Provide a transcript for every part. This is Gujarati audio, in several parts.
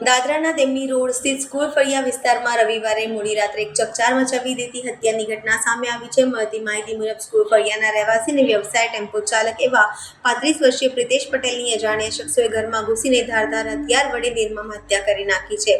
દાદરાના દેમની રોડ સ્થિત સ્કૂલ ફળિયા વિસ્તારમાં રવિવારે મોડી રાત્રે એક ચકચાર મચાવી દેતી હત્યાની ઘટના સામે આવી છે. મળતી માહિતી મુજબ સ્કૂલ ફળિયાના રહેવાસી અને વ્યવસાય ટેમ્પો ચાલક એવા 35 વર્ષીય પ્રિતેશ પટેલની અજાણ્યા શખ્સોએ ઘરમાં ઘૂસીને ધારદાર હથિયાર વડે નિર્મમ હત્યા કરી નાખી છે.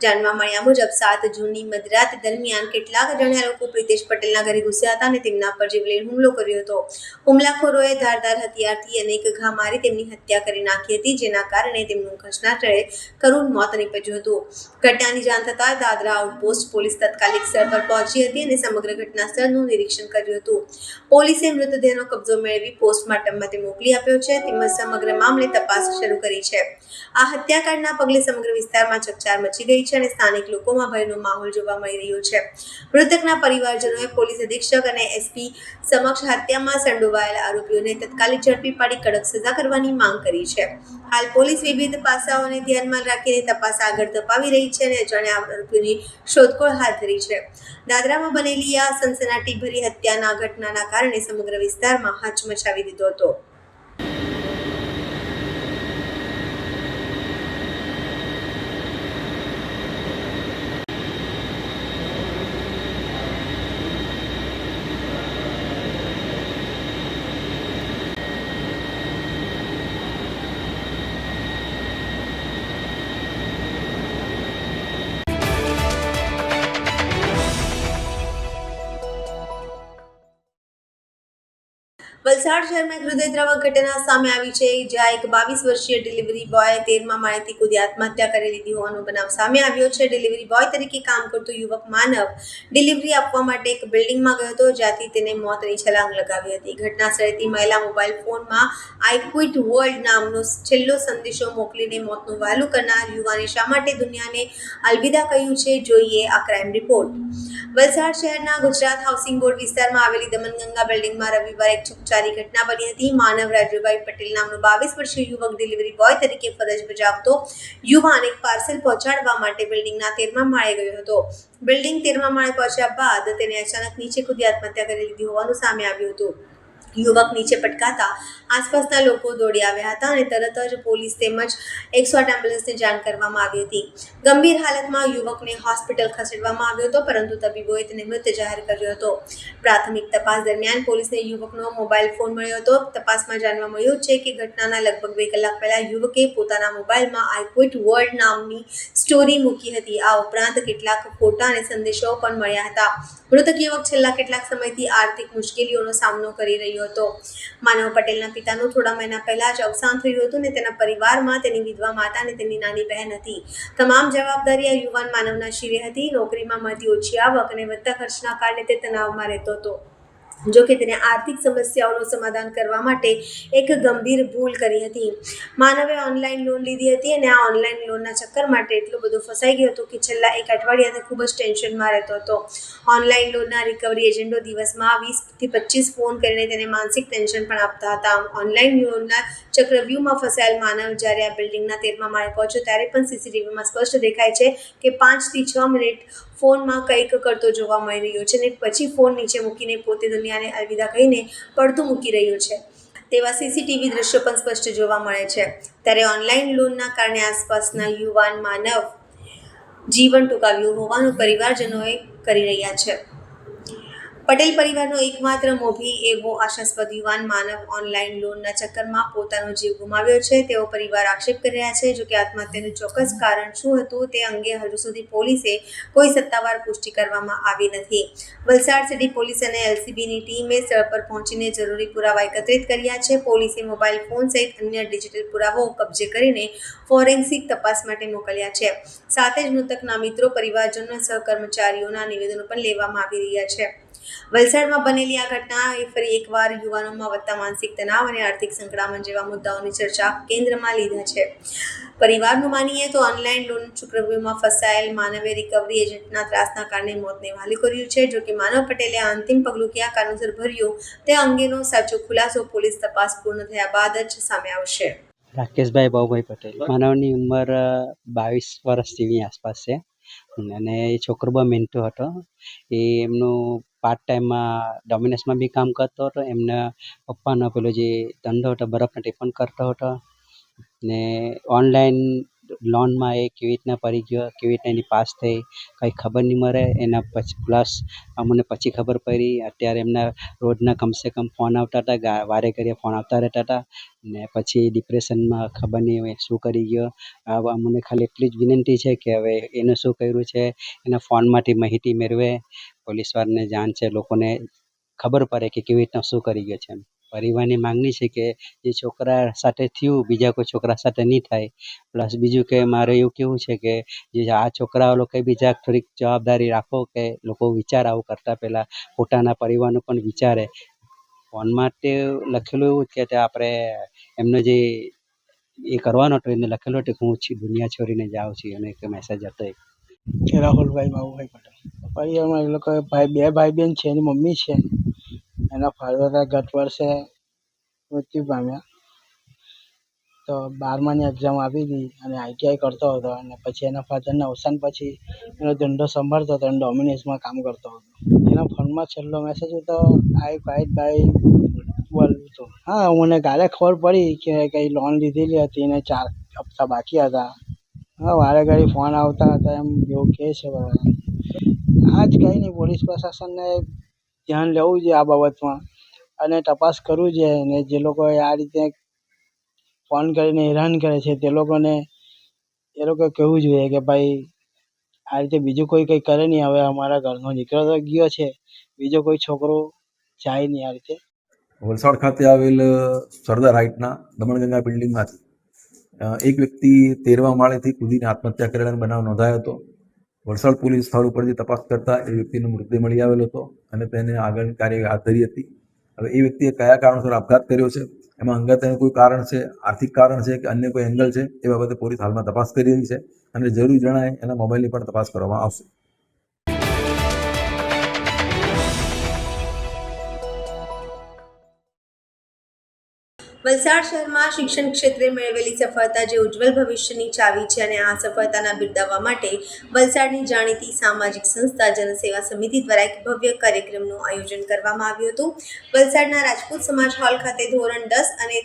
જાણવા મળ્યા મુજબ 7 જૂનની મધરાત દરમિયાન કેટલાક અજાણ્યા લોકો પ્રિતેશ પટેલના ઘરે ઘૂસ્યા હતા અને તેમના પર જીવલેણ હુમલો કર્યો હતો. હુમલાખોરોએ ધારદાર હથિયારથી અનેક ઘા મારી તેમની હત્યા કરી નાખી હતી, જેના કારણે તેમનું ઘટનાસ્થળે કરુણ મોત નીપજ્યું હતું. ઘટનાની જાણ થતાં દાદરા આઉટપોસ્ટ પોલીસ તાત્કાલિક સ્થળ પર પહોંચી હતી અને સમગ્ર ઘટના સ્થળનું નિરીક્ષણ કર્યું હતું. પોલીસે મૃતદેહનો કબજો મેળવી પોસ્ટમોર્ટમ માટે મોકલી આપ્યો છે તેમજ સમગ્ર મામલે તપાસ શરૂ કરી છે. આ હત્યાકાંડના પગલે સમગ્ર વિસ્તારમાં ચકચાર મચી ગઈ છે અને સ્થાનિક લોકોમાં ભયનો માહોલ જોવા મળી રહ્યો છે. મૃતકના પરિવારજનોએ પોલીસ અધિક્ષક અને એસપી સમક્ષ હત્યામાં સંડોવાયેલા આરોપીઓને તાત્કાલિક ઝડપી પાડી કડક સજા કરવાની માંગ કરી છે. હાલ પોલીસ વિવિધ પાસાઓને ધ્યાનમાં રાખીને તપાસ આગળ ધપાવી રહી છે અને અજાણ્યા આરોપીઓની શોધખોળ હાથ ધરી છે. દાદરામાં બનેલી આ સનસનાટીભરી હત્યાના ઘટનાના કારણે સમગ્ર વિસ્તારમાં હચમચાવી દીધો હતો. વલસાડ શહેરમાં એક હૃદયદ્રાવક ઘટના સામે આવી છે, જ્યાં એક 22 વર્ષીય ડિલિવરી બોય 13મા માળેથી કૂદી આત્મહત્યા કરી લીધી હોવાનો બનાવ સામે આવ્યો છે. ડિલિવરી બોય તરીકે કામ કરતો યુવક માનવ ડિલિવરી આપવા માટે એક બિલ્ડિંગમાં ગયો હતો, જ્યાંથી તેને મોતની છલાંગ લગાવી હતી. ઘટના સ્થળેથી મહિલા મોબાઈલ ફોનમાં આઈ ક્વિટ વર્લ્ડ નામનો છેલ્લો સંદેશો મોકલીને મોતનું વહાલું કરનાર યુવાને શા માટે દુનિયાને અલવિદા કહ્યું છે, જોઈએ આ ક્રાઇમ રિપોર્ટ. વલસાડ શહેરના ગુજરાત હાઉસિંગ બોર્ડ વિસ્તારમાં આવેલી દમનગંગા બિલ્ડિંગમાં રવિવારે એક ચકચારી ઘટના બની હતી. માનવ રાજુભાઈ પટેલ નામનો 22 વર્ષીય યુવક ડિલિવરી બોય તરીકે ફરજ બજાવતો યુવાન એક પાર્સલ પહોંચાડવા માટે બિલ્ડિંગના 13મા માળે ગયો હતો. બિલ્ડિંગ 13મા માળે પહોંચ્યા બાદ તેને અચાનક નીચે કૂદી આત્મહત્યા કરી લીધી હોવાનું સામે આવ્યું હતું. યુવક નીચે પટકાતા આસપાસના લોકો દોડી આવ્યા હતા અને તરત જ પોલીસ તેમજ 108 એમ્બ્યુલન્સને જાણ કરવામાં આવી હતી. ગંભીર હાલતમાં યુવકને હોસ્પિટલ ખસેડવામાં આવ્યો હતો, પરંતુ તબીબોએ તેને મૃત જાહેર કર્યો હતો. પ્રાથમિક તપાસ દરમિયાન પોલીસને યુવકનો મોબાઈલ ફોન મળ્યો હતો. તપાસમાં જાણવા મળ્યું છે કે ઘટનાના લગભગ 2 કલાક પહેલા યુવકે પોતાના મોબાઈલમાં આઈ ક્વિટ વર્લ્ડ નામની સ્ટોરી મૂકી હતી. આ ઉપરાંત કેટલાક ફોટા અને સંદેશાઓ પણ મળ્યા હતા. મૃતક યુવક છેલ્લા કેટલાક સમયથી આર્થિક મુશ્કેલીઓનો સામનો કરી રહ્યો હતો. માનવ પટેલના પિતાનું થોડા મહિના પહેલા જ અવસાન થયું હતું અને તેના પરિવારમાં તેની વિધવા માતા અને તેની નાની બહેન હતી. તમામ જવાબદારી આ યુવાન માનવના શિરે હતી. નોકરીમાં મળતી ઓછી આવક અને વધતા ખર્ચના કારણે તે તણાવમાં રહેતો હતો. જો કે તેને આર્થિક સમસ્યાઓનું સમાધાન કરવા માટે એક ગંભીર ભૂલ કરી હતી. માનવે ઓનલાઈન લોન લીધી હતી અને આ ઓનલાઈન લોનના ચક્કર માટે એટલો બધો ફસાઈ ગયો હતો કે છેલ્લા એક અઠવાડિયાથી ખૂબ જ ટેન્શનમાં રહેતો હતો. ઓનલાઈન લોનના રિકવરી એજન્ટો દિવસમાં 20 થી 25 ફોન કરીને તેને માનસિક ટેન્શન પણ આપતા હતા. ઓનલાઈન લોનના ચક્રવ્યૂહમાં ફસાયેલ માનવ જ્યારે આ બિલ્ડિંગના 13મા માળે પહોંચ્યો ત્યારે પણ સીસીટીવીમાં સ્પષ્ટ દેખાય છે કે 5 થી 6 મિનિટ ફોનમાં કંઈક કરતો જોવા મળી રહ્યો છે અને પછી ફોન નીચે મૂકીને પોતે દુનિયાને અલવિદા કહીને પડતું મૂકી રહ્યો છે તેવા સીસીટીવી દ્રશ્યો પણ સ્પષ્ટ જોવા મળે છે. ત્યારે ઓનલાઈન લોનના કારણે આસપાસના યુવાન માનવ જીવન ટૂંકાવ્યું હોવાનું પરિવારજનોએ કરી રહ્યા છે. પટેલ પરિવારનો એકમાત્ર મોભી એવો આશાસ્પદ યુવાન માનવ ઓનલાઈન લોનના ચક્કરમાં પોતાનો જીવ ગુમાવ્યો છે તેવો પરિવાર આક્ષેપ કરી રહ્યા છે. જોકે આત્મહત્યાનું ચોક્કસ કારણ શું હતું તે અંગે હજુ સુધી પોલીસે કોઈ સત્તાવાર પુષ્ટિ કરવામાં આવી નથી. વલસાડ સિટી પોલીસ અને એલસીબીની ટીમે સ્થળ પર પહોંચીને જરૂરી પુરાવા એકત્રિત કર્યા છે. પોલીસે મોબાઈલ ફોન સહિત અન્ય ડિજિટલ પુરાવાઓ કબજે કરીને ફોરેન્સિક તપાસ માટે મોકલ્યા છે. સાથે જ મૃતકના મિત્રો, પરિવારજનો અને સહકર્મચારીઓના નિવેદનો પણ લેવામાં આવી રહ્યા છે. વલસાડમાં બનેલી આ ઘટનાએ ફરી એકવાર યુવાનોમાં વધતા માનસિક તણાવ અને આર્થિક સંકળામણ જેવા મુદ્દાઓની ચર્ચા કેન્દ્રમાં લીધા છે. પરિવારનું માનીએ તો ઓનલાઈન લોન ચક્રવ્યૂહમાં ફસાયેલ માનવે રિકવરી એજન્ટના ત્રાસના કારણે મોતને વહાલું કર્યું છે. જોકે માનવ પટેલે આ અંતિમ પગલું કયા કારણોસર ભર્યું તે અંગેનો સાચો ખુલાસો પોલીસ તપાસ પૂર્ણ થયા બાદ જ સામે આવશે. રાકેશભાઈ બાબુભાઈ પટેલ. માનવની ઉંમર 22 વર્ષ જેવી આસપાસ છે અને એ છોકરો બહુ મહેનતુ હતો. એ એમનું પાર્ટ ટાઈમમાં ડોમિનોઝમાં બી કામ કરતો હતો. એમના પપ્પાનો પેલો જે ધંધો હતો બરફનો તે પણ કરતો હતો ને ઓનલાઈન લોનમાં એ કેવી રીતના પડી ગયો, કેવી રીતના એની પાસ થઈ, કંઈ ખબર નહીં મળે. એના પછી પ્લસ અમને પછી ખબર પડી અત્યારે એમના રોજના કમસે કમ ફોન આવતા હતા, વારે ઘડીએ ફોન આવતા રહેતા હતા ને પછી ડિપ્રેશનમાં ખબર નહીં હવે શું કરી ગયો. હવે અમને ખાલી એટલી જ વિનંતી છે કે હવે એને શું કર્યું છે એના ફોનમાંથી માહિતી મેળવે, પોલીસવાળાને જાણ છે, લોકોને ખબર પડે કે કેવી રીતના શું કરી ગયો છે. એમ પરિવારની માંગણી છે કે જે છોકરા સાથે થયું બીજા કોઈ છોકરા સાથે નહીં થાય. પ્લસ બીજું કે મારે એવું કહેવું છે કે જે આ છોકરાઓ લોકો બીજા થોડીક જવાબદારી રાખો કે લોકો વિચાર આવું કરતાં પહેલાં પોતાના પરિવારનું પણ વિચારે. ફોનમાં તે લખેલું એવું કે તે આપણે એમનો જે એ કરવાનો હતો એને લખેલું હતું કે હું દુનિયા છોડીને જાઉં છું અને એક મેસેજ હતો. રાહુલભાઈ બાબુભાઈ પટેલ. પરિવારમાં એ લોકો બે ભાઈ બહેન છે, એની મમ્મી છે, એના ફાધર ગત વર્ષે મૃત્યુ પામ્યા. તો 12માની એક્ઝામ આપી હતી અને ITI કરતો હતો અને પછી એના ફાધરના અવસાન પછી એનો ધંધો સંભાળતો હતો અને ડોમિનોઝમાં કામ કરતો હતો. એના ફોનમાં છેલ્લો મેસેજ હતો આઈ ફાઇટ બાય બોલવું હતું. હા, મને કાલે ખબર પડી કે કંઈ લોન લીધેલી હતી અને 4 હપ્તા બાકી હતા. હા, વારે ઘડી ફોન આવતા હતા એમ એવું કહે છે. બરાબર, આ જ કંઈ નહીં, પોલીસ પ્રશાસનને ધ્યાન લેવું જોઈએ આ બાબતમાં અને તપાસ કરવું જોઈએ. અને જે લોકોએ આ રીતે ફોન કરીને હેરાન કરે છે તે લોકોને એ લોકો કહેવું જોઈએ કે ભાઈ આ રીતે બીજું કોઈ કંઈ કરે નહીં. હવે અમારા ઘરનો દીકરો તો ગયો છે, બીજો કોઈ છોકરો જાય નહીં આ રીતે. વલસાડ ખાતે આવેલ સરદાર હાઇટના દમણગંગા બિલ્ડિંગમાંથી એક વ્યક્તિ 13મા માળેથી કૂદીને આત્મહત્યા કરેલાનો બનાવ નોંધાયો હતો. વલસાડ પોલીસ સ્થળ ઉપરથી તપાસ કરતા એ વ્યક્તિનો મૃતદેહ મળી આવેલો હતો અને તેને આગળની કાર્યવાહી હાથ ધરી હતી. હવે એ વ્યક્તિએ કયા કારણસર આપઘાત કર્યો છે, એમાં અંગત કોઈ કારણ છે, આર્થિક કારણ છે કે અન્ય કોઈ એંગલ છે, એ બાબતે પોલીસ હાલમાં તપાસ કરી રહી છે અને જરૂર જણાય એના મોબાઈલની પણ તપાસ કરવામાં આવશે. વલસાડ શહેરમાં શિક્ષણ ક્ષેત્રે મેળવેલી સફળતા જે ઉજ્જવલ ભવિષ્યની ચાવી છે અને આ સફળતાના બિરદાવવા માટે વલસાડની જાણીતી સામાજિક સંસ્થા જનસેવા સમિતિ દ્વારા એક ભવ્ય કાર્યક્રમનું આયોજન કરવામાં આવ્યું હતું. વલસાડના રાજપૂત સમાજ હોલ ખાતે ધોરણ 10 અને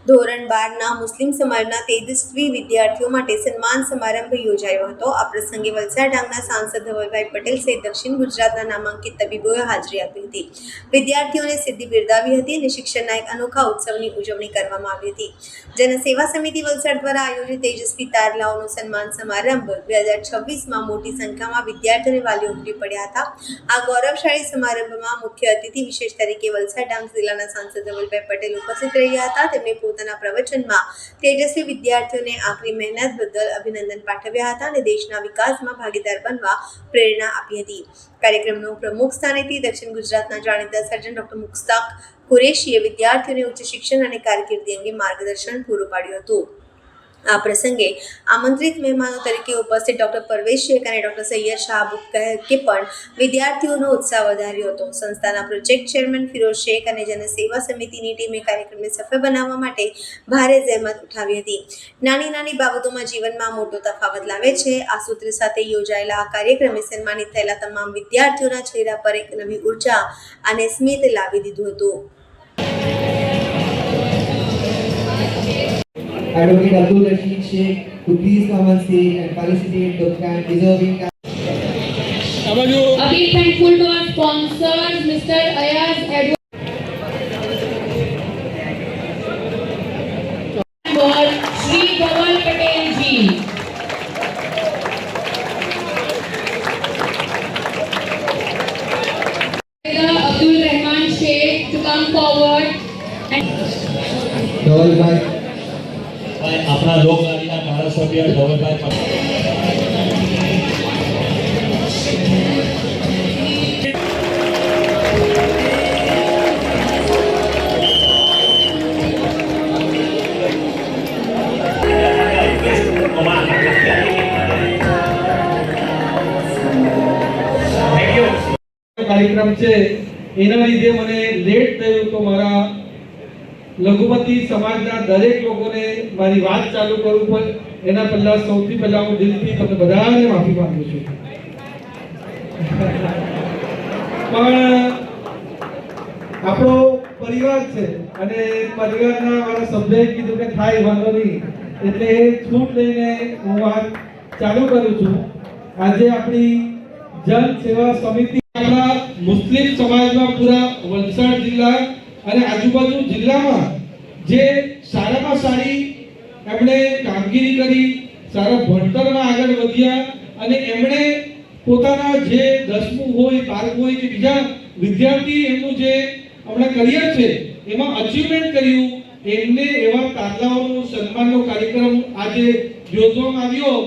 ધોરણ 12ના મુસ્લિમ સમાજના તેજસ્વી વિદ્યાર્થીઓ માટે સન્માન સમારંભ યોજાયો હતો. આ પ્રસંગે વલસાડ ડાંગના સાંસદ ધવલભાઈ પટેલ સહિત દક્ષિણ ગુજરાતના નામાંકિત તબીબોએ હાજરી આપી હતી. વિદ્યાર્થીઓને સિદ્ધિ બિરદાવી હતી અને શિક્ષણના એક અનોખા ઉત્સવની ઉજવણી કરવામાં આવી હતી. જનસેવા સમિતિ વલસાડ દ્વારા આયોજિત તેજસ્વી તારલાઓનો સન્માન સમારંભ 2026માં મોટી સંખ્યામાં વિદ્યાર્થીઓ અને વાલીઓ ઉમટી પડ્યા હતા. આ ગૌરવશાળી સમારંભમાં મુખ્ય અતિથિ વિશેષ તરીકે વલસાડ ડાંગ જિલ્લાના સાંસદ ધવલભાઈ પટેલ ઉપસ્થિત રહ્યા હતા. તેમણે પોતાના પ્રવચનમાં તેજસ્વી વિદ્યાર્થીઓને આકરી મહેનત બદલ અભિનંદન પાઠવ્યા હતા અને દેશના વિકાસમાં ભાગીદાર બનવા પ્રેરણા આપી હતી. કાર્યક્રમનું પ્રમુખ સ્થાનેથી દક્ષિણ ગુજરાતના જાણીતા સર્જન ડોક્ટર મુશ્તાક કુરેશીએ વિદ્યાર્થીઓને ઉચ્ચ શિક્ષણ અને કારકિર્દી અંગે માર્ગદર્શન પૂરું પાડ્યું હતું. આ પ્રસંગે આમંત્રિત મહેમાનો તરીકે ઉપસ્થિત ડોક્ટર પરવેશ શેખ અને ડોક્ટર સૈયદ શાહબુબ કે પણ વિદ્યાર્થીઓનો ઉત્સાહ વધાર્યો હતો. સંસ્થાના પ્રોજેક્ટ ચેરમેન ફિરોઝ શેખ અને જનસેવા સમિતિની ટીમે કાર્યક્રમને સફળ બનાવવા માટે ભારે જહેમત ઉઠાવી હતી. નાની નાની બાબતોમાં જીવનમાં મોટો તફાવત લાવે છે. આ સૂત્ર સાથે યોજાયેલા આ કાર્યક્રમે સન્માનિત થયેલા તમામ વિદ્યાર્થીઓના ચહેરા પર એક નવી ઉર્જા અને સ્મિત લાવી દીધું હતું. Advocate Abdul Rashid Sheikh to please come on stage and felicitate the deserving. A big thankful to our sponsors, Mr. Ayaz Edward Shri Dhaval Patel ji. Abdul Rahman Sheikh to come forward and Dhavalbhai. આપણા લોકલાડીના ધારાસભ્ય ધવલભાઈ પટેલ. કાર્યક્રમ છે એના લીધે મને લેટ થયું તો મારા લઘુમતી સમાજના દરેક લોકોને મારી વાત ચાલુ કરું પણ એના પહેલા સૌથી પહેલા હું દિલથી તમને બધાને માફી માંગુ છું. પણ આપણો પરિવાર છે અને પરિવારના મારા સભ્યએ કીધું કે થાય વાંધો નહીં, એટલે એ છૂટ લઈને હું વાત ચાલુ કરું છું. આજે આપણી જન સેવા સમિતિ આપણા મુસ્લિમ સમાજમાં પૂરા વલસાડ જિલ્લા અને આજુબાજુ જિલ્લામાં જે સારામાં સારી એમણે કામગીરી કરી, સારા ભણતરમાં આગળ વધ્યા અને એમણે પોતાના જે 10મું હોય, 12મું હોય કે બીજા વિદ્યાર્થી એમનું જે હમણાં કરિયર છે એમાં અચીવમેન્ટ કર્યું, એમને એવા તારલાઓનો સન્માનનો કાર્યક્રમ આજે યોજવામાં આવ્યો.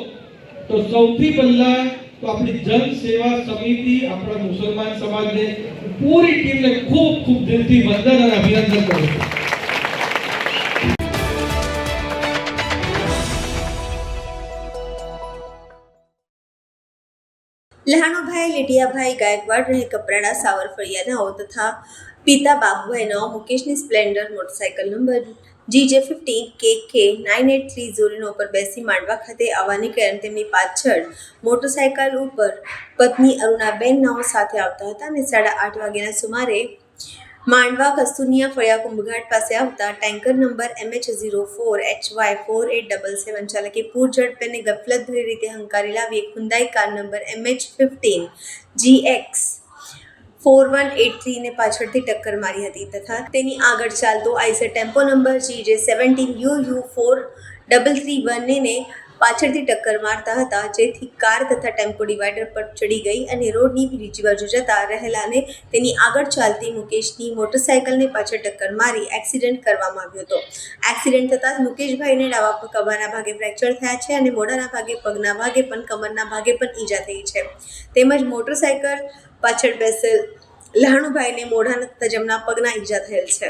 તો સૌથી પહેલા તો આપણી જન સેવા સમિતિ આપણા મુસલમાન સમાજને પૂરી ટીમને ખૂબ ખૂબ દિલથી વંદન અને અભિનંદન કરું છું. લહાણુભાઈ લીટિયાભાઈ ગાયકવાડ રહે કપરાડા સાવરફળિયાનાઓ તથા પિતા બાબુભાઈનાઓ મુકેશની સ્પ્લેન્ડર મોટરસાયકલ નંબર GJ15KK 9830 ઉપર બેસી માંડવા ખાતે આવવા નીકળ્યા અને તેમની પાછળ મોટરસાયકલ ઉપર પત્ની અરુણાબેન નાઓ સાથે આવતા હતા અને 8:30 વાગ્યાના સુમારે માંડવા કસ્તુનિયા ફળિયા કુંભઘાટ પાસે આવતા ટેન્કર નંબર MH04HY4877 ચાલકે પૂર ઝડપે અને ગફલતભરી રીતે હંકારી લાવી એક હુન્ડાઈ કાર નંબર MH15GX4183 ને પાછળથી ટક્કર મારી હતી તથા તેની આગળ ચાલતો આઈસર ટેમ્પો નંબર GJ17UU4331 ને પાછળથી ટક્કર મારતા હતા, જેથી કાર તથા ટેમ્પો ડિવાઈડર પર ચડી ગઈ અને રોડની બીજી બાજુ જતા રહેલાને તેની આગળ ચાલતી મુકેશની મોટરસાયકલને પાછળ ટક્કર મારી એક્સિડન્ટ કરવામાં આવ્યો હતો. એક્સિડન્ટ થતાં મુકેશભાઈને ડાબા ખભાના ભાગે ફ્રેક્ચર થયા છે અને મોઢાના ભાગે, પગના ભાગે પણ, કમરના ભાગે પણ ઈજા થઈ છે. તેમજ મોટરસાયકલ પાછળ બેસેલ લહાણુભાઈને મોઢાના તથા જમણા પગના ઈજા થયેલ છે.